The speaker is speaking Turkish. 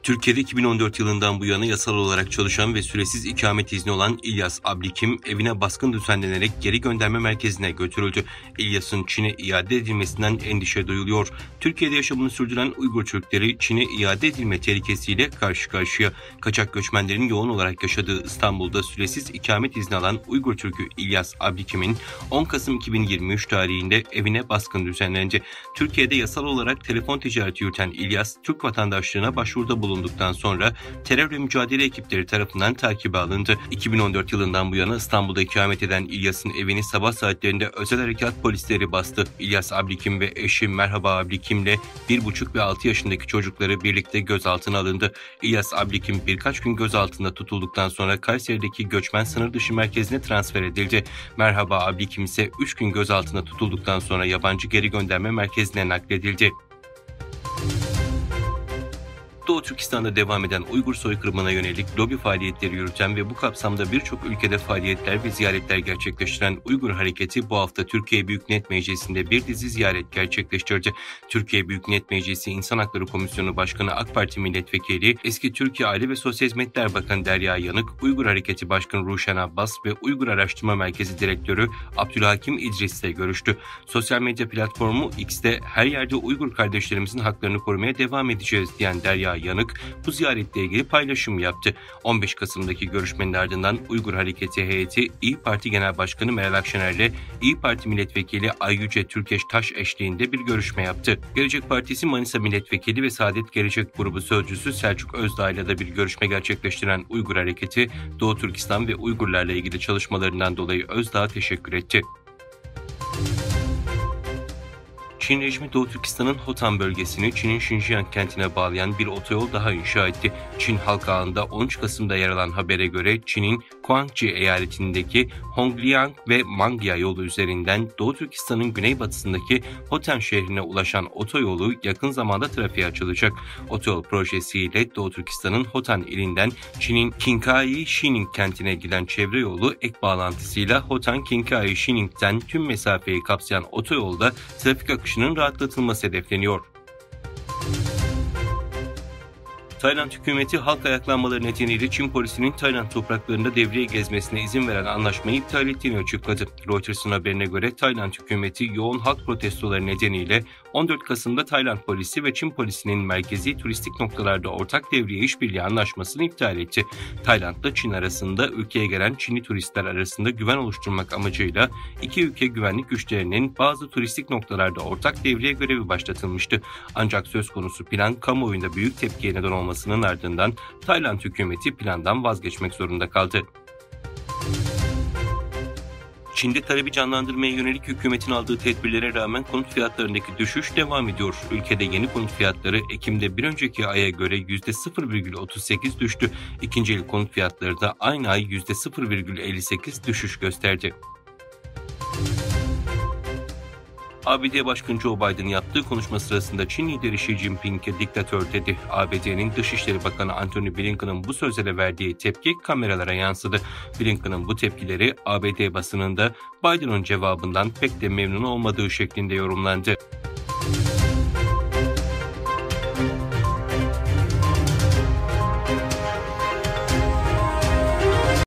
Türkiye'de 2014 yılından bu yana yasal olarak çalışan ve süresiz ikamet izni olan İlyas Ablikim evine baskın düzenlenerek geri gönderme merkezine götürüldü. İlyas'ın Çin'e iade edilmesinden endişe duyuluyor. Türkiye'de yaşamını sürdüren Uygur Türkleri Çin'e iade edilme tehlikesiyle karşı karşıya. Kaçak göçmenlerin yoğun olarak yaşadığı İstanbul'da süresiz ikamet izni alan Uygur Türk'ü İlyas Ablikim'in 10 Kasım 2023 tarihinde evine baskın düzenlendi. Türkiye'de yasal olarak telefon ticareti yürüten İlyas, Türk vatandaşlığına başvuruda bulunduktan sonra terörle mücadele ekipleri tarafından takibe alındı. 2014 yılından bu yana İstanbul'da ikamet eden İlyas'ın evini sabah saatlerinde özel harekat polisleri bastı. İlyas Ablikim ve eşi Merhaba Ablikim'le 1,5 ve 6 yaşındaki çocukları birlikte gözaltına alındı. İlyas Ablikim birkaç gün gözaltında tutulduktan sonra Kayseri'deki göçmen sınır dışı merkezine transfer edildi. Merhaba Ablikim ise 3 gün gözaltında tutulduktan sonra yabancı geri gönderme merkezine nakledildi. Doğu Türkistan'da devam eden Uygur soykırımına yönelik lobi faaliyetleri yürüten ve bu kapsamda birçok ülkede faaliyetler ve ziyaretler gerçekleştiren Uygur Hareketi bu hafta Türkiye Büyük Millet Meclisi'nde bir dizi ziyaret gerçekleştirdi. Türkiye Büyük Millet Meclisi İnsan Hakları Komisyonu Başkanı AK Parti Milletvekili, eski Türkiye Aile ve Sosyal Hizmetler Bakanı Derya Yanık, Uygur Hareketi Başkanı Ruşen Abbas ve Uygur Araştırma Merkezi Direktörü Abdülhakim İdris ile görüştü. Sosyal medya platformu X'te her yerde Uygur kardeşlerimizin haklarını korumaya devam edeceğiz diyen Derya Yanık bu ziyaretle ilgili paylaşım yaptı. 15 Kasım'daki görüşmenin ardından Uygur Hareketi heyeti İYİ Parti Genel Başkanı Meral Akşener ile İYİ Parti Milletvekili Ayyüce Türkeş Taş eşliğinde bir görüşme yaptı. Gelecek Partisi Manisa Milletvekili ve Saadet Gelecek Grubu Sözcüsü Selçuk Özdağ ile de bir görüşme gerçekleştiren Uygur Hareketi, Doğu Türkistan ve Uygurlarla ilgili çalışmalarından dolayı Özdağ'a teşekkür etti. Çin rejimi Doğu Türkistan'ın Hotan bölgesini Çin'in Şinjiang kentine bağlayan bir otoyol daha inşa etti. Çin halk ağında 13 Kasım'da yer alan habere göre Çin'in Guangxi eyaletindeki Hongliang ve Mangya yolu üzerinden Doğu Türkistan'ın güneybatısındaki Hotan şehrine ulaşan otoyolu yakın zamanda trafiğe açılacak. Otoyol projesiyle Doğu Türkistan'ın Hotan ilinden Çin'in Qinghai Xining kentine giden çevre yolu ek bağlantısıyla Hotan Qinghai Xining'den tüm mesafeyi kapsayan otoyolda trafik akışının rahatlatılması hedefleniyor. Tayland hükümeti halk ayaklanmaları nedeniyle Çin polisinin Tayland topraklarında devriye gezmesine izin veren anlaşmayı iptal ettiğini açıkladı. Reuters'ın haberine göre Tayland hükümeti yoğun halk protestoları nedeniyle 14 Kasım'da Tayland polisi ve Çin polisinin merkezi turistik noktalarda ortak devriye işbirliği anlaşmasını iptal etti. Tayland'la Çin arasında ülkeye gelen Çinli turistler arasında güven oluşturmak amacıyla iki ülke güvenlik güçlerinin bazı turistik noktalarda ortak devriye görevi başlatılmıştı. Ancak söz konusu plan kamuoyunda büyük tepkiye neden olmasının ardından Tayland hükümeti plandan vazgeçmek zorunda kaldı. Çin'de talebi canlandırmaya yönelik hükümetin aldığı tedbirlere rağmen konut fiyatlarındaki düşüş devam ediyor. Ülkede yeni konut fiyatları Ekim'de bir önceki aya göre %0,38 düştü. İkinci el konut fiyatları da aynı ay %0,58 düşüş gösterdi. ABD Başkanı Joe Biden yaptığı konuşma sırasında Çin lideri Xi Jinping'e diktatör dedi. ABD'nin Dışişleri Bakanı Antony Blinken'ın bu sözlere verdiği tepki kameralara yansıdı. Blinken'ın bu tepkileri ABD basınında Biden'ın cevabından pek de memnun olmadığı şeklinde yorumlandı.